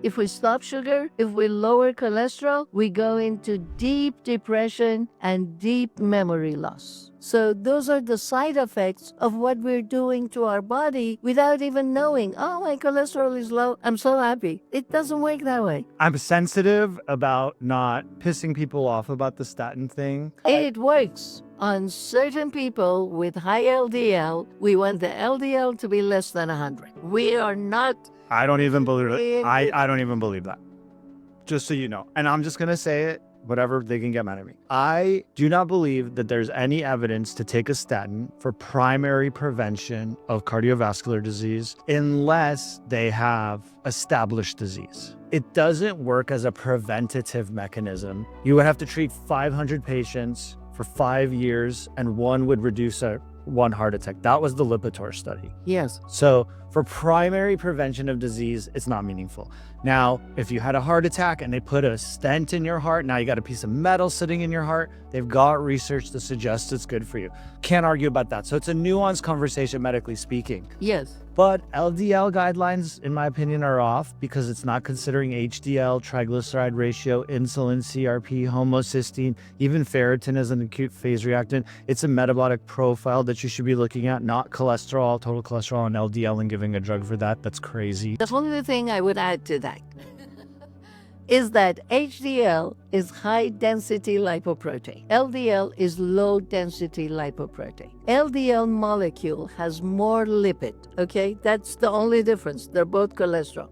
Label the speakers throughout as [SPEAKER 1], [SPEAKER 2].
[SPEAKER 1] If we stop sugar, if we lower cholesterol, we go into deep depression and deep memory loss. So those are the side effects of what we're doing to our body without even knowing, oh, my cholesterol is low, I'm so happy. It doesn't work that way.
[SPEAKER 2] I'm sensitive about not pissing people off about the statin thing.
[SPEAKER 1] It works on certain people with high LDL. We want the LDL to be less than 100. We are not.
[SPEAKER 2] I don't even believe it. I don't even believe that. Just so you know. And I'm just going to say it, whatever, they can get mad at me. I do not believe that there's any evidence to take a statin for primary prevention of cardiovascular disease unless they have established disease. It doesn't work as a preventative mechanism. You would have to treat 500 patients for 5 years and one would reduce one heart attack. That was the Lipitor study.
[SPEAKER 1] Yes.
[SPEAKER 2] So for primary prevention of disease, it's not meaningful. Now, if you had a heart attack and they put a stent in your heart, now you got a piece of metal sitting in your heart, they've got research that suggests it's good for you. Can't argue about that. So it's a nuanced conversation, medically speaking.
[SPEAKER 1] Yes.
[SPEAKER 2] But LDL guidelines, in my opinion, are off because it's not considering HDL, triglyceride ratio, insulin, CRP, homocysteine, even ferritin as an acute phase reactant. It's a metabolic profile that you should be looking at, not cholesterol, total cholesterol, and LDL, and giving a drug for that. That's crazy.
[SPEAKER 1] The only thing I would add to that is that HDL is high-density lipoprotein. LDL is low-density lipoprotein. LDL molecule has more lipid, okay? That's the only difference. They're both cholesterol.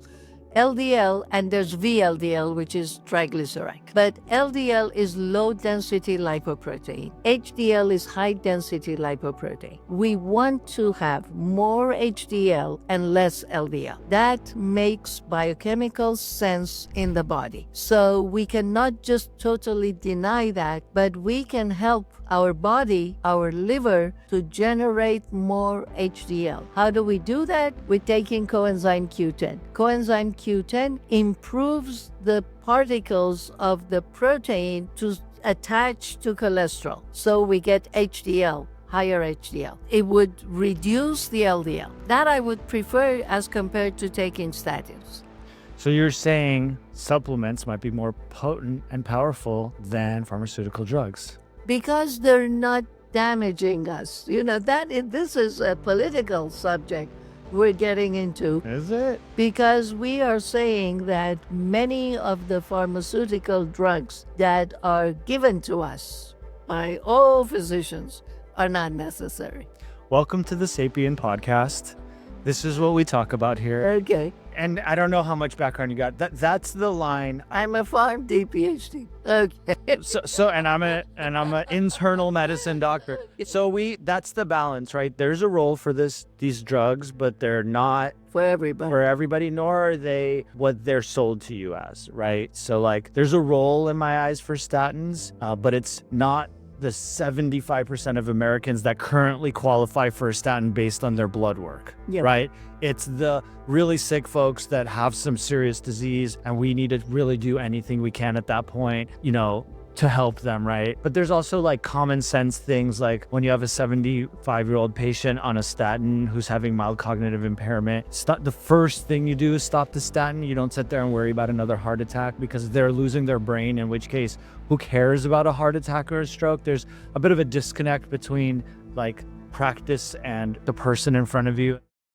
[SPEAKER 1] LDL, and there's VLDL, which is triglyceride. But LDL is low-density lipoprotein. HDL is high-density lipoprotein. We want to have more HDL and less LDL. That makes biochemical sense in the body. So we cannot just totally deny that, but we can help our body, our liver, to generate more HDL. How do we do that? With taking coenzyme Q10. Coenzyme Q10 improves the particles of the protein to attach to cholesterol. So we get HDL, higher HDL. It would reduce the LDL. That I would prefer as compared to taking statins.
[SPEAKER 2] So you're saying supplements might be more potent and powerful than pharmaceutical drugs?
[SPEAKER 1] Because they're not damaging us. You know, this is a political subject we're getting into.
[SPEAKER 2] Is it?
[SPEAKER 1] Because we are saying that many of the pharmaceutical drugs that are given to us by all physicians are not necessary.
[SPEAKER 2] Welcome to the Sapien podcast. This is what we talk about here.
[SPEAKER 1] Okay.
[SPEAKER 2] And I don't know how much background you got. That's the line.
[SPEAKER 1] I'm a PharmD PhD. Okay.
[SPEAKER 2] So and I'm an internal medicine doctor. So that's the balance, right? There's a role for these drugs, but they're not
[SPEAKER 1] For everybody.
[SPEAKER 2] nor are they what they're sold to you as, right? So like there's a role in my eyes for statins, but it's not the 75% of Americans that currently qualify for a statin based on their blood work, right? It's the really sick folks that have some serious disease and we need to really do anything we can at that point, to help them, right? But there's also like common sense things like when you have a 75-year-old patient on a statin who's having mild cognitive impairment, the first thing you do is stop the statin. You don't sit there and worry about another heart attack because they're losing their brain, in which case, who cares about a heart attack or a stroke? There's a bit of a disconnect between like practice and the person in front of you.